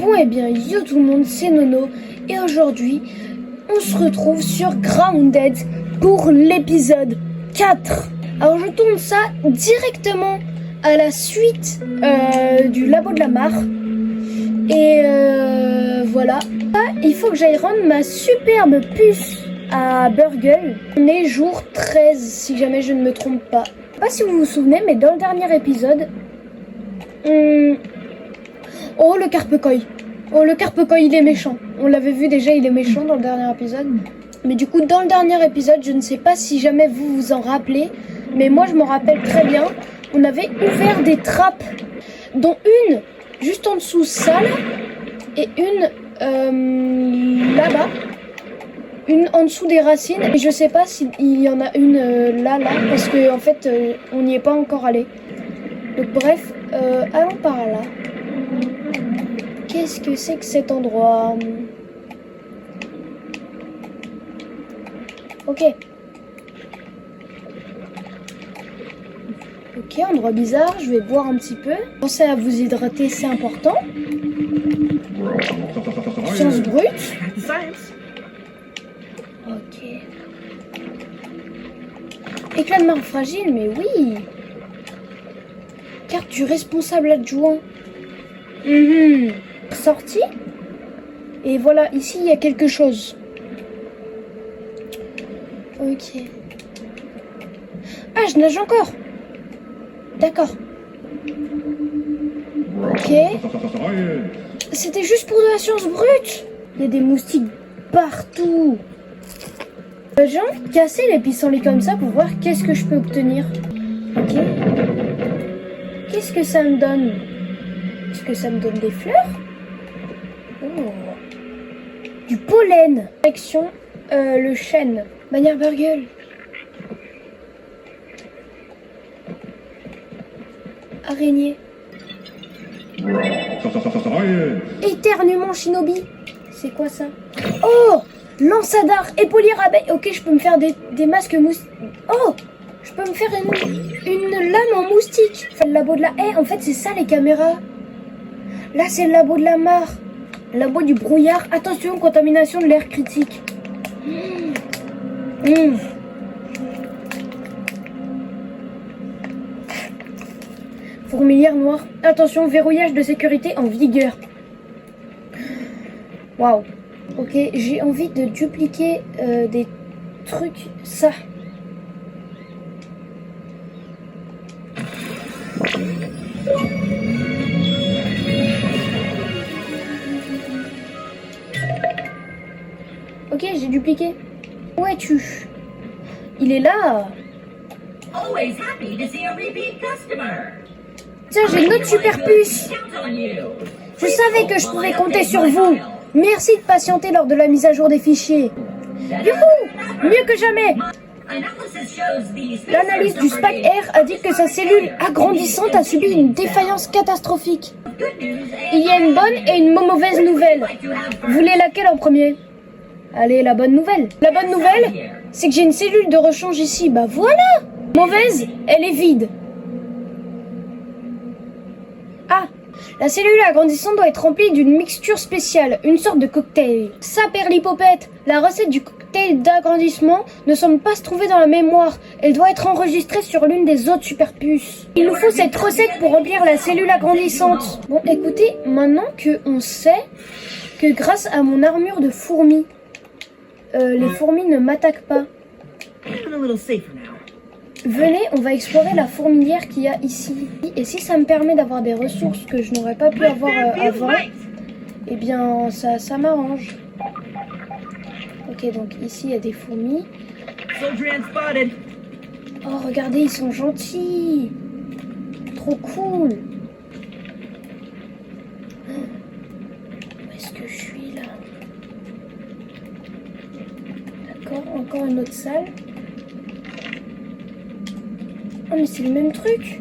Bon et bien, yo tout le monde, c'est Nono et aujourd'hui, on se retrouve sur Grounded pour l'épisode 4. Alors je tourne ça directement à la suite du labo de la mare. Et voilà. Il faut que j'aille rendre ma superbe puce à Burgle. On est jour 13 si jamais je ne me trompe pas. Je sais pas si vous vous souvenez, mais dans le dernier épisode... Oh le Carpecoy. Oh le Carpecoy, il est méchant. On l'avait vu déjà, il est méchant dans le dernier épisode. Mais du coup dans le dernier épisode, je ne sais pas si jamais vous vous en rappelez, mais moi je me rappelle très bien, on avait ouvert des trappes, dont une juste en dessous ça là, et une là-bas, une en dessous des racines, et je sais pas s'il y en a une là, parce que en fait on n'y est pas encore allé. Donc bref, allons par là. Qu'est-ce que c'est que cet endroit? Ok. Ok, endroit bizarre, je vais boire un petit peu. Pensez à vous hydrater, c'est important. Science brute. Ok. Éclat de marbre fragile, mais oui. Carte du responsable adjoint. Sortie. Et voilà, ici il y a quelque chose. Ok. Ah, je nage encore. D'accord. Ok. C'était juste pour de la science brute. Il y a des moustiques partout. J'ai envie de casser les pissenlits comme ça pour voir qu'est-ce que je peux obtenir. Ok. Qu'est-ce que ça me donne? Est-ce que ça me donne des fleurs? Oh. Du pollen. Direction le chêne. Manière Burgle. Araignée. Éternuement Shinobi. C'est quoi ça? Oh, lansadar, épaulière abeille. Ok, je peux me faire des masques moustiques. Oh, je peux me faire une lame en moustique. Le labo de la haie, en fait c'est ça les caméras. Là c'est le labo de la mare. Le labo du brouillard. Attention, contamination de l'air critique. Fourmilière noire. Attention, verrouillage de sécurité en vigueur. Waouh. Ok, j'ai envie de dupliquer des trucs. Ça. Ok, j'ai dupliqué. Où es-tu? Il est là. Tiens, j'ai une autre super puce. Je savais que je pouvais compter sur vous. Merci de patienter lors de la mise à jour des fichiers. Youhou! Mieux que jamais. L'analyse du SPAC R a dit que sa cellule agrandissante a subi une défaillance catastrophique. Il y a une bonne et une mauvaise nouvelle. Vous voulez laquelle en premier? Allez, la bonne nouvelle. La bonne nouvelle, c'est que j'ai une cellule de rechange ici. Bah voilà. Mauvaise, elle est vide. Ah, la cellule agrandissante doit être remplie d'une mixture spéciale, une sorte de cocktail. Ça, Perlipopette, la recette du cocktail d'agrandissement ne semble pas se trouver dans la mémoire. Elle doit être enregistrée sur l'une des autres superpuces. Il nous faut cette recette pour remplir la cellule agrandissante. Bon, écoutez, maintenant qu'on sait que grâce à mon armure de fourmis, les fourmis ne m'attaquent pas. Venez, on va explorer la fourmilière qu'il y a ici. Et si ça me permet d'avoir des ressources que je n'aurais pas pu avoir avant, eh bien ça m'arrange. Ok, donc ici il y a des fourmis. Oh, regardez, ils sont gentils. Trop cool. Où est-ce que je suis là? D'accord, encore une autre salle. Oh mais c'est le même truc.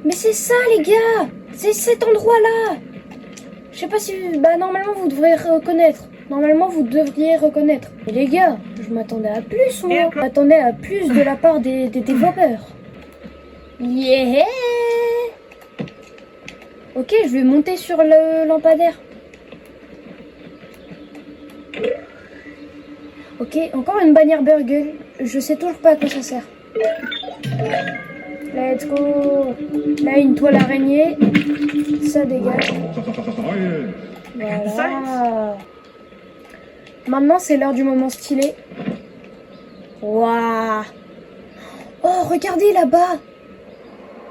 Mais c'est ça les gars. C'est cet endroit là. Je sais pas si... Bah normalement vous devrez reconnaître. Normalement vous devriez reconnaître. Mais les gars, je m'attendais à plus moi. Je m'attendais à plus de la part des développeurs. Yeah. Ok, je vais monter sur le lampadaire. Ok, encore une bannière burger. Je sais toujours pas à quoi ça sert. Let's go. Là, une toile araignée. Ça dégage. Voilà. Maintenant, c'est l'heure du moment stylé. Waouh. Oh, regardez là-bas.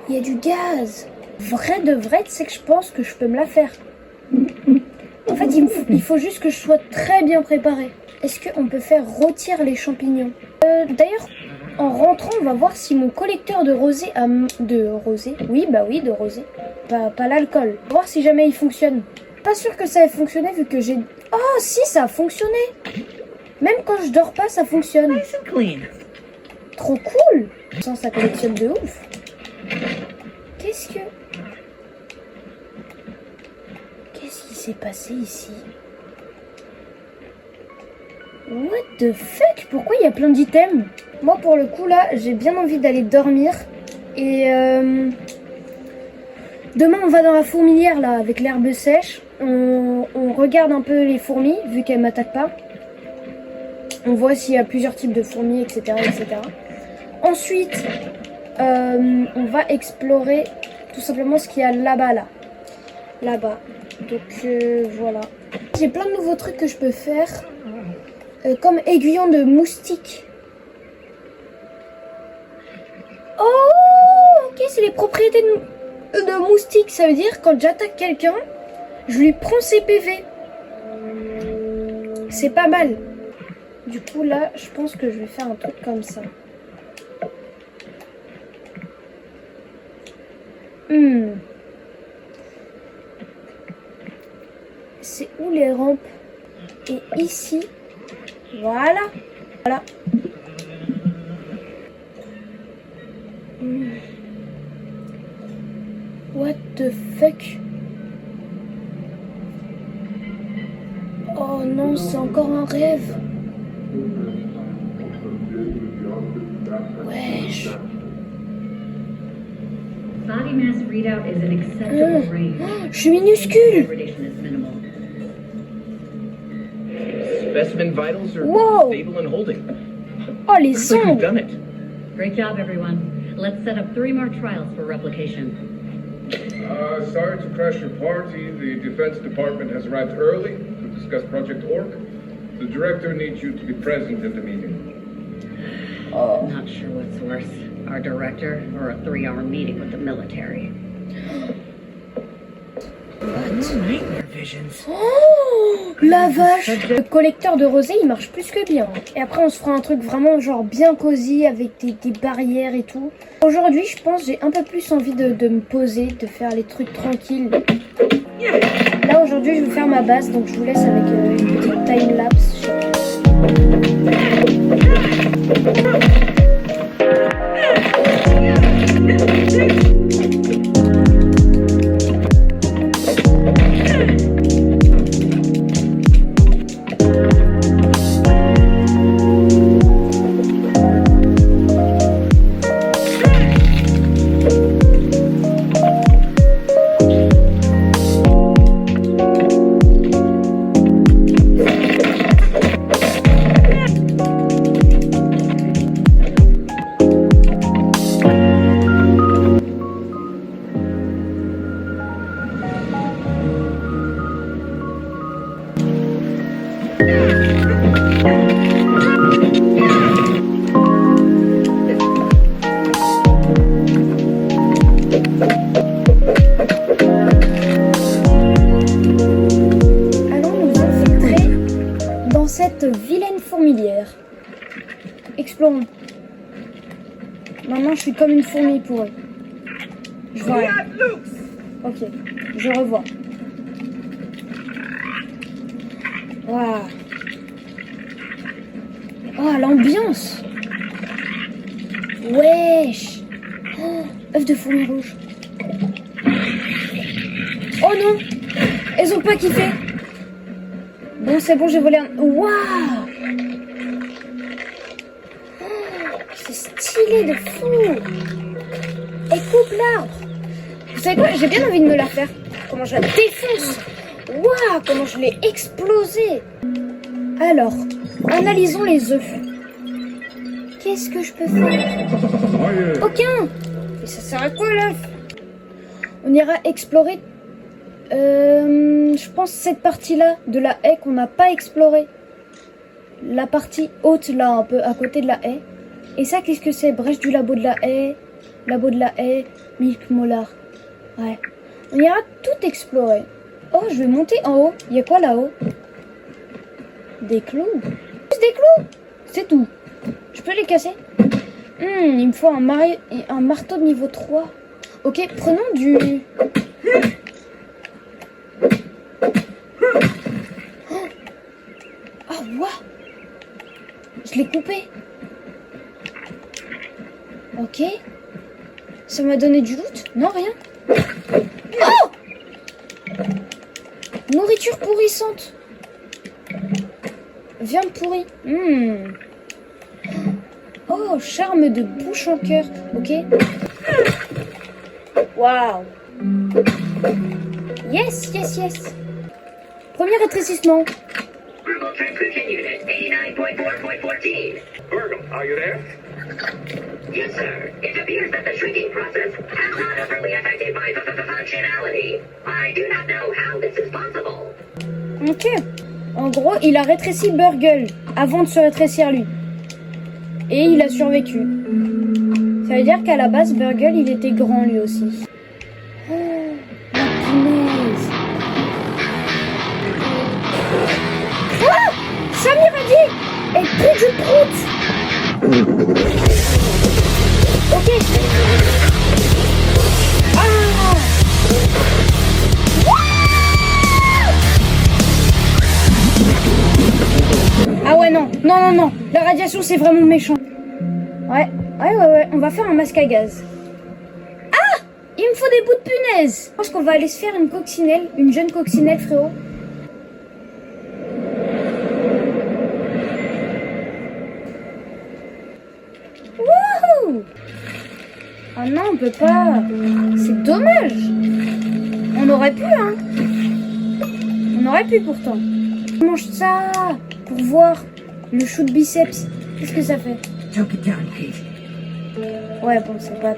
Il y a du gaz. Vrai de vrai, c'est que je pense que je peux me la faire. En fait, il faut juste que je sois très bien préparée. Est-ce qu'on peut faire rôtir les champignons? D'ailleurs, en rentrant, on va voir si mon collecteur de rosée a... De rosée? Oui, bah oui, de rosée. Pas l'alcool. On va voir si jamais il fonctionne. Pas sûr que ça ait fonctionné vu que j'ai... Oh, si, ça a fonctionné. Même quand je dors pas, ça fonctionne. Nice and clean. Trop cool. Ça collectionne de ouf. Qu'est-ce qui s'est passé ici? What the fuck? Pourquoi il y a plein d'items? Moi, pour le coup, là, j'ai bien envie d'aller dormir. Et demain, on va dans la fourmilière, là, avec l'herbe sèche. On regarde un peu les fourmis, vu qu'elles m'attaquent pas. On voit s'il y a plusieurs types de fourmis, etc. etc. Ensuite, on va explorer tout simplement ce qu'il y a là-bas, là. Là-bas. Donc, voilà. J'ai plein de nouveaux trucs que je peux faire. Comme aiguillon de moustique. Oh, ok, c'est les propriétés de moustique. Ça veut dire quand j'attaque quelqu'un, je lui prends ses PV. C'est pas mal. Du coup, là, je pense que je vais faire un truc comme ça. C'est où les rampes? Et ici, voilà. Voilà. What the fuck? Oh non, c'est encore un rêve. Wesh. Body mass readout is an acceptable range. Je suis minuscule. Degradation is minimal. Specimen vitals are Whoa. stable and holding. Oh, les Looks like you've ongles. done it. Great job, everyone. Let's set up 3 more trials for replication. Sorry to crash your party. The Defense Department has arrived early to discuss Project Orc. The director needs you to be present at the meeting. Not sure what's worse, our director or a 3-hour meeting with the military. Nightmare visions. Oh, la vache. Le collecteur de rosée, il marche plus que bien. Et après, on se fera un truc vraiment genre bien cosy avec des barrières et tout. Aujourd'hui, je pense j'ai un peu plus envie de me poser, de faire les trucs tranquilles. Là, aujourd'hui, je vais faire ma base, donc je vous laisse avec une petite time-lapse. Vilaine fourmilière. Explorons. Maintenant, je suis comme une fourmi pour eux. Je vois rien. Ok, je revois. Waouh. Oh, l'ambiance. Wesh. Oh, œuf de fourmi rouge. Oh non. Elles ont pas kiffé. Bon, c'est bon, j'ai volé un... Waouh. Oh, c'est stylé de fou. Et coupe l'arbre. Vous savez quoi? J'ai bien envie de me la faire. comment je la défonce. Waouh, comment je l'ai explosé. Alors, analysons les œufs. Qu'est-ce que je peux faire? Aucun. Et ça sert à quoi l'œuf? On ira explorer, je pense, cette partie-là de la haie qu'on n'a pas explorée. La partie haute, là, un peu à côté de la haie. Et ça, qu'est-ce que c'est? Brèche du labo de la haie, Milk Molar. Ouais. On ira tout explorer. Oh, je vais monter en haut. Il y a quoi là-haut? Des clous. Des clous. C'est tout. Je peux les casser? Il me faut un marteau de niveau 3. Ok, prenons du... Oh, waouh. Je l'ai coupé. Ok. Ça m'a donné du loot? Non, rien. Oh! Nourriture pourrissante. Viande pourrie. Oh, charme de bouche en cœur. Ok. Waouh. Yes. Premier rétrécissement. Virgo transcription unit 89.4.14. Virgo, are you there? Yes, sir. It appears that the shrinking process has not overly affected my functionality. I do not know how this is possible. Ok. En gros, il a rétréci Burgle avant de se rétrécir lui. Et il a survécu. Ça veut dire qu'à la base, Burgle, il était grand lui aussi. Oh, la punaise. Ah! Samir a dit! Elle pue du prout! Ok. Ah ouais, non. La radiation, c'est vraiment méchant. Ouais. On va faire un masque à gaz. Ah! Il me faut des bouts de punaise. Je pense qu'on va aller se faire une coccinelle. Une jeune coccinelle, frérot. Wouhou! Ah non, on peut pas. C'est dommage. On aurait pu, hein. On aurait pu pourtant. Je mange ça pour voir le shoot biceps. Qu'est-ce que ça fait? Choke it down, Pete. Ouais, bon, c'est pas...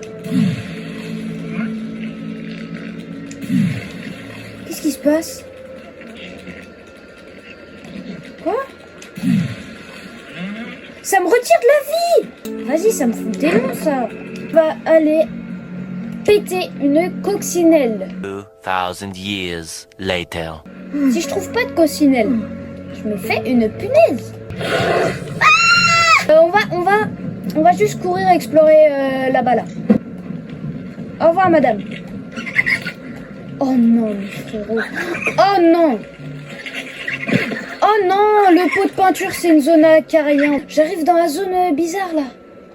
Qu'est-ce qui se passe? Quoi? Ça me retire de la vie! Vas-y, ça me fout des noms, ça. On va aller péter une coccinelle. 2,000 years later. Si je trouve pas de coccinelle, je me fais une punaise. On va juste courir explorer là-bas là. Au revoir madame. Oh non mes frérots. Oh non. Oh non, le pot de peinture c'est une zone acarienne. J'arrive dans la zone bizarre là.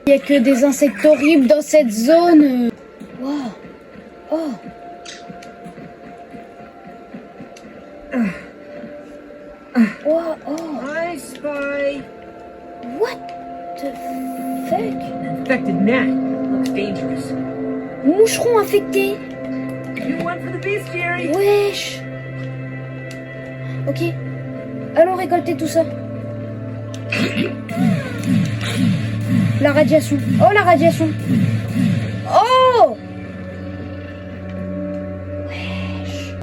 Il y a que des insectes horribles dans cette zone. Waouh. Oh. Wow, oh. I spy What the fuck? infected gnat. Looks dangerous. Moucheron infecté. You went for the beast, Jerry. Wesh. Ok. Allons récolter tout ça. La radiation. Oh, la radiation. Oh. Wesh.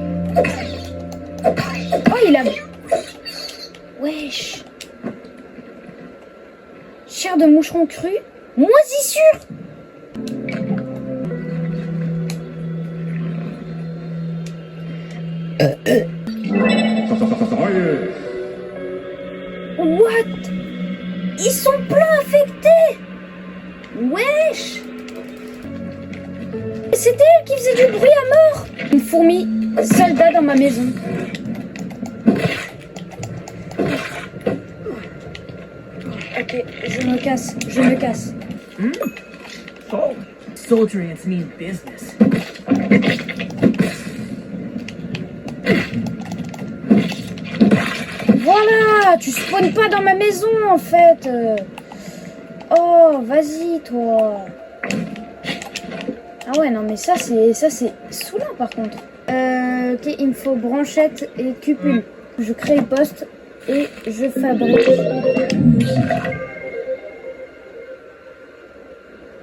Oh, il a... Wesh. Chair de moucheron cru. Moisissure. What? Ils sont pleins infectés. Wesh. C'était elle qui faisait du bruit à mort. Une fourmi soldat dans ma maison. Ok, je me casse. Oh, soldier ants mean business. Voilà, tu spawns pas dans ma maison en fait. Oh, vas-y toi. Ah ouais, non mais ça c'est saoulant par contre. Ok, il me faut branchette et cupule. Je crée le poste et je fabrique.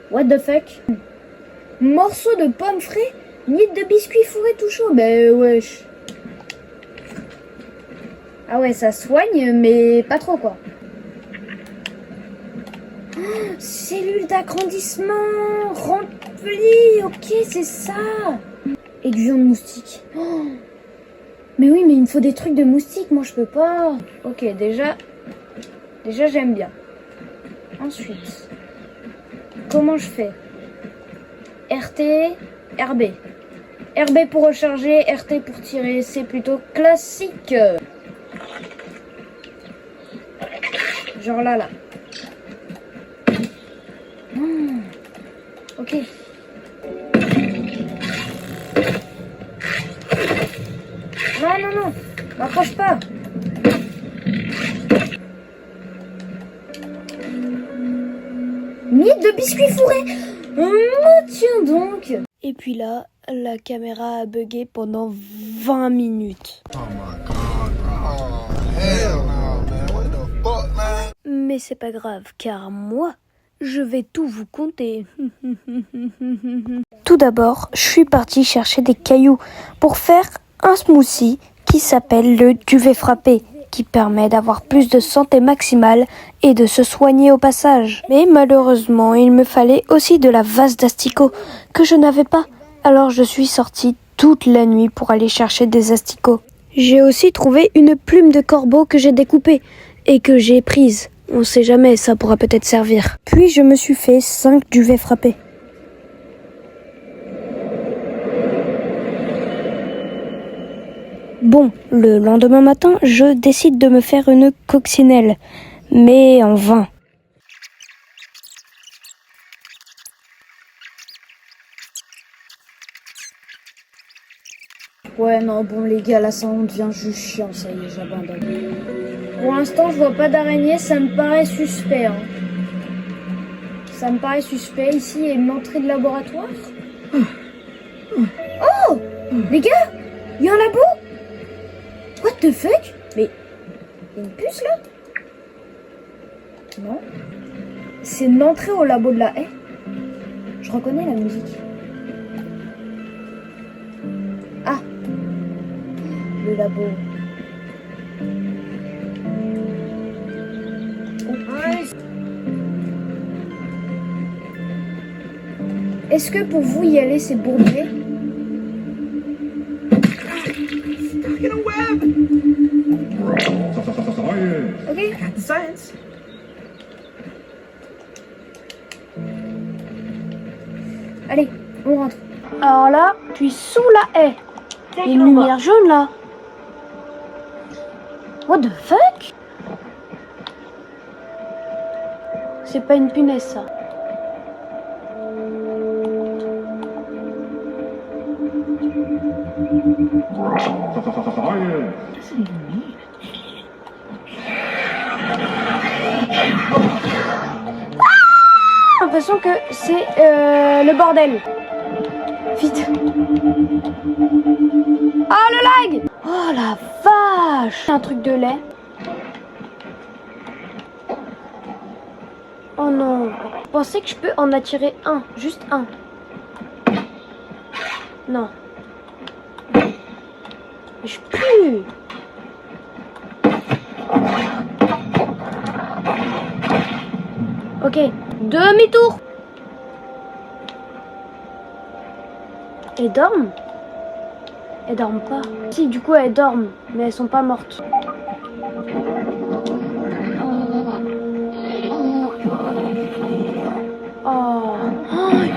What the fuck? Morceau de pommes frais, miette de biscuits fourrés tout chaud. Ben wesh. Ah ouais, ça soigne, mais pas trop quoi. Oh, cellule d'agrandissement remplie. Ok, c'est ça. Aiguillon de moustique. Oh. Mais oui, mais il me faut des trucs de moustique. Moi, je peux pas. Ok, déjà j'aime bien. Ensuite, comment je fais? RT, RB. RB pour recharger, RT pour tirer. C'est plutôt classique. Genre là. Ok. Non. M'approche pas. Miette de biscuits fourrés. Tiens donc. Et puis là, la caméra a bugué pendant 20 minutes. Mais c'est pas grave, car moi, je vais tout vous conter. Tout d'abord, je suis partie chercher des cailloux pour faire un smoothie qui s'appelle le duvet frappé, qui permet d'avoir plus de santé maximale et de se soigner au passage. Mais malheureusement, il me fallait aussi de la vase d'asticots que je n'avais pas. Alors je suis sortie toute la nuit pour aller chercher des asticots. J'ai aussi trouvé une plume de corbeau que j'ai découpée et que j'ai prise. On sait jamais, ça pourra peut-être servir. Puis je me suis fait 5 duvets frappés. Bon, le lendemain matin, je décide de me faire une coccinelle, mais en vain. Ouais, non, bon les gars, là ça devient juste chiant, ça y est, j'abandonne. Pour l'instant, je vois pas d'araignée, ça me paraît suspect. Hein. Ça me paraît suspect. Ici, il y a une entrée de laboratoire. Oh, les gars, il y a un labo. What the fuck? Mais, il y a une puce là? Non. C'est une entrée au labo de la haie. Je reconnais la musique. Ah, le labo. Est-ce que pour vous y aller c'est bourbier? Stuck in a web! Ok. I got the science. Allez, on rentre. Alors là, je suis sous la haie. Il y a une lumière jaune là. What the fuck? C'est pas une punaise ça. J'ai l'impression que c'est le bordel. Vite. Ah le lag. Oh la vache. Un truc de lait. Oh non. Je pensais que je peux en attirer un. Juste un. Non. Je pue. Ok. Demi-tour. Elles dorment? Elles dorment pas. Si, du coup, elles dorment, mais elles sont pas mortes. Oh,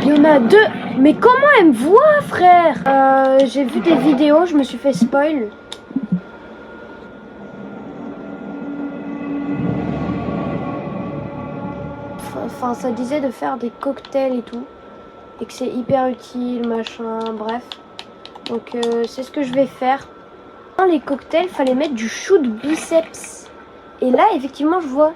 il y en a deux. Mais comment elle me voit, frère? J'ai vu des vidéos, je me suis fait spoil. Enfin, ça disait de faire des cocktails et tout. Et que c'est hyper utile, machin, bref. Donc c'est ce que je vais faire. Dans les cocktails, fallait mettre du shoot biceps. Et là, effectivement, je vois.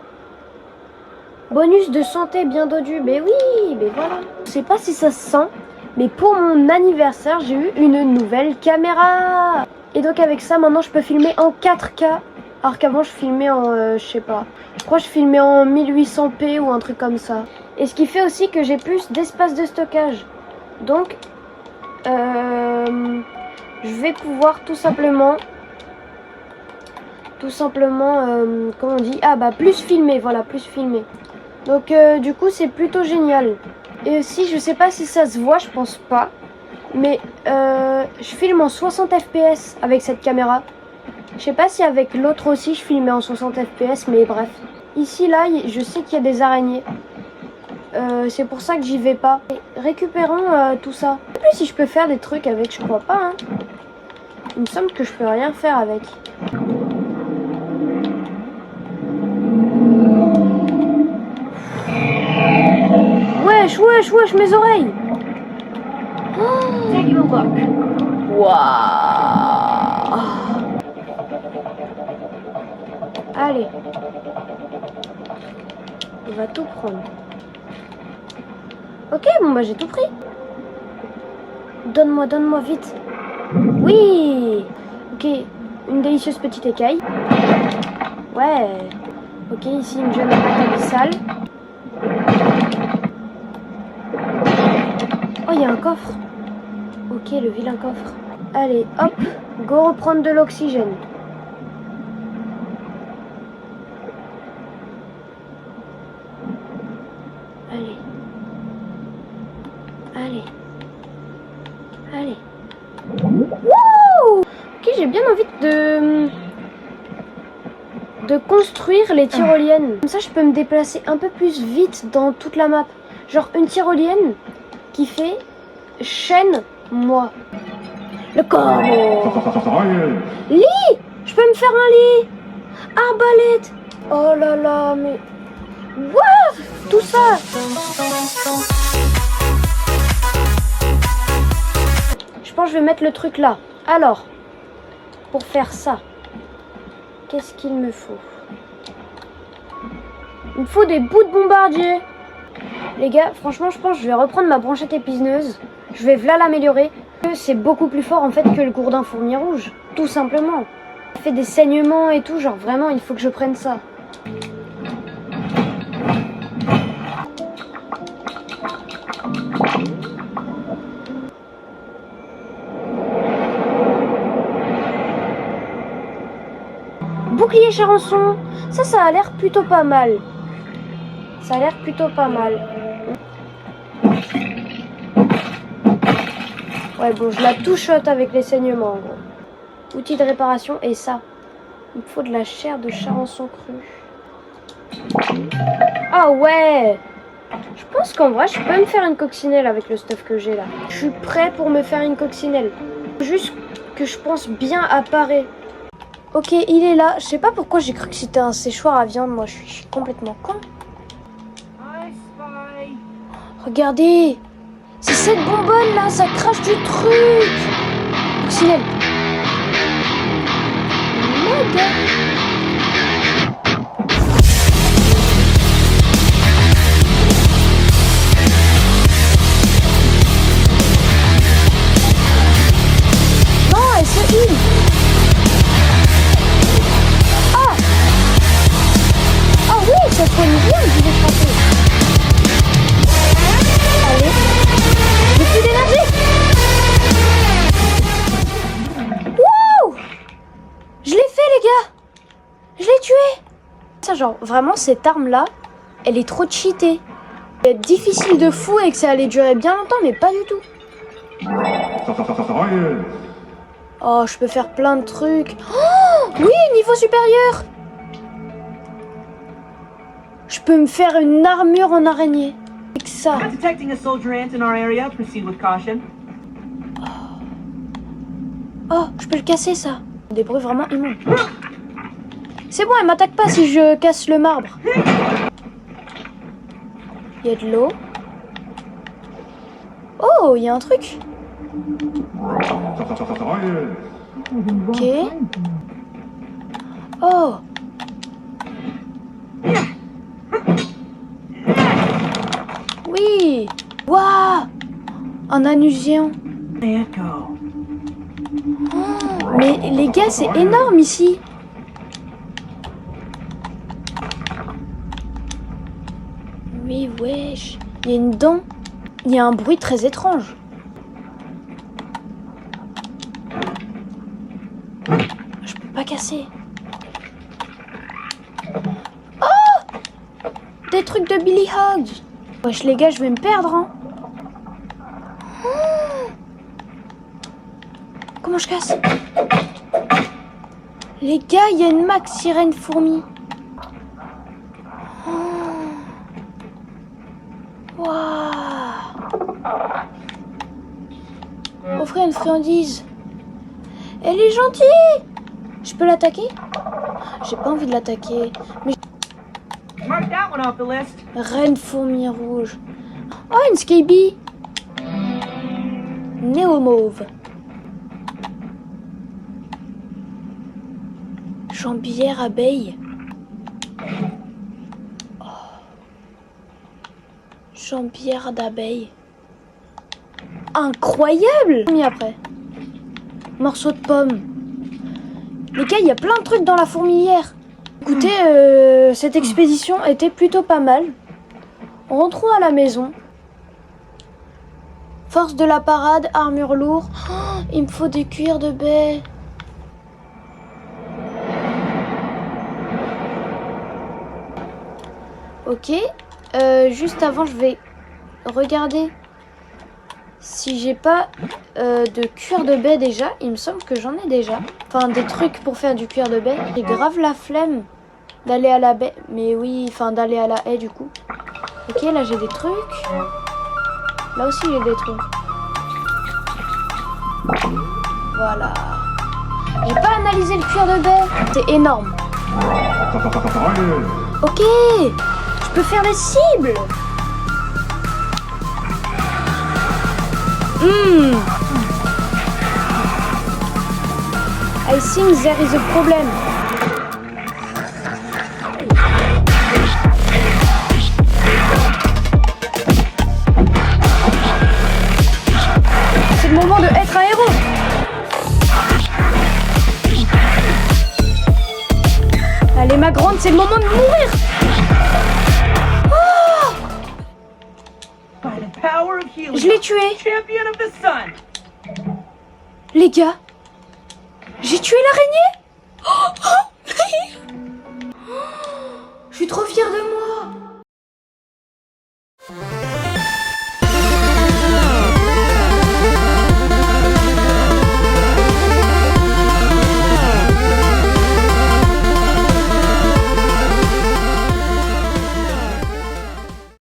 Bonus de santé bien dodu. Mais oui, mais voilà. Je sais pas si ça se sent. Mais pour mon anniversaire, j'ai eu une nouvelle caméra. Et donc avec ça, maintenant je peux filmer en 4K. Alors qu'avant je filmais en, je sais pas. Je crois que je filmais en 1800p ou un truc comme ça. Et ce qui fait aussi que j'ai plus d'espace de stockage. Donc, je vais pouvoir tout simplement, comment on dit? Ah bah plus filmer, voilà, plus filmer. Donc du coup c'est plutôt génial. Et aussi je sais pas si ça se voit, je pense pas. Mais je filme en 60 fps avec cette caméra. Je sais pas si avec l'autre aussi je filmais en 60 fps, mais bref. Ici là, je sais qu'il y a des araignées. C'est pour ça que j'y vais pas. Et récupérons tout ça. En plus si je peux faire des trucs avec, je crois pas. Hein. Il me semble que je peux rien faire avec. Wesh, wesh, wesh, mes oreilles. Oh. Waouh. Allez. On va tout prendre. Ok, bon bah j'ai tout pris. Donne-moi, donne-moi vite. Oui. Ok, une délicieuse petite écaille. Ouais. Ok, ici une jeune attaque abyssale. Oh, il y a un coffre. Ok, le vilain coffre. Allez, hop, go reprendre de l'oxygène. Allez. Allez. Allez. Wouh! Ok, j'ai bien envie de construire les tyroliennes. Comme ça, je peux me déplacer un peu plus vite dans toute la map. Genre une tyrolienne qui fait chaîne-moi. Le corbeau. Lit! Je peux me faire un lit. Arbalète. Oh là là, mais... What? Tout ça. Je pense que je vais mettre le truc là. Alors, pour faire ça, qu'est-ce qu'il me faut? Il me faut des bouts de bombardier. Les gars, franchement, je pense que je vais reprendre ma brochette épineuse. Je vais là l'améliorer. C'est beaucoup plus fort en fait que le gourdin fourmi rouge. Tout simplement. Ça fait des saignements et tout. Genre vraiment, il faut que je prenne ça. Bouclier charançon. Ça a l'air plutôt pas mal. Ça a l'air plutôt pas mal. Ouais, bon, je la touchote avec les saignements, en gros. Outil de réparation, et ça. Il me faut de la chair de charançon crue. Ah ouais! Je pense qu'en vrai, je peux me faire une coccinelle avec le stuff que j'ai là. Je suis prêt pour me faire une coccinelle. Juste que je pense bien apparaître. Ok, il est là. Je sais pas pourquoi j'ai cru que c'était un séchoir à viande. Moi, je suis complètement con. Regardez! C'est cette bonbonne là, ça crache du truc! Coccinelle! Merde! Non, elle se heal! Ah! Ah oui, ça soigne bien, je vais frapper! Allez. J'ai plus d'énergie. Wouh! Je l'ai fait les gars. Je l'ai tué. Ça genre vraiment cette arme là, elle est trop cheatée. Elle est difficile de fou et que ça allait durer bien longtemps mais pas du tout. Oh je peux faire plein de trucs. Oh oui niveau supérieur. Je peux me faire une armure en araignée. Ça. Detecting a soldier ant in our area. Proceed with caution. Oh, je peux le casser ça. Des bruits vraiment immondes. C'est bon, elle m'attaque pas si je casse le marbre. Il y a de l'eau. Oh, il y a un truc. Ok. Oh. Oui. Waouh. Un anus géant. There it go. Mais les gars, c'est énorme ici. Oui, wesh. Il y a une dent. Il y a un bruit très étrange. Je peux pas casser. Oh! Des trucs de Billy Hogg. Wesh les gars, je vais me perdre, hein. Oh! Comment je casse? Les gars, il y a une max sirène fourmi. Offrir une friandise. Elle est gentille. Je peux l'attaquer? J'ai pas envie de l'attaquer. Mais Mark that one off the list. reine fourmi rouge. Oh, une Skyby. Néo-mauve. Jambière abeille. Oh. Jambière d'abeille. Incroyable! Mis après. Morceau de pomme. Les gars, il y a plein de trucs dans la fourmilière. Écoutez, cette expédition était plutôt pas mal. Rentrons à la maison. Force de la parade, armure lourde. Oh, il me faut des cuirs de baie. Ok. Juste avant, je vais regarder si j'ai pas de cuir de baie déjà. Il me semble que j'en ai déjà. Enfin, des trucs pour faire du cuir de baie. J'ai grave la flemme d'aller à la baie. Mais oui, enfin d'aller à la haie du coup. Ok, là j'ai des trucs. Là aussi j'ai des trucs. Voilà. J'ai pas analysé le cuir de baie. C'est énorme. Ok. Je peux faire des cibles. I think there is a problem. C'est le moment de être un héros. Allez ma grande, c'est le moment de mourir. By the power of Helios, Je l'ai tué. champion of the sun. Les gars, j'ai tué l'araignée. Je suis trop fière de moi.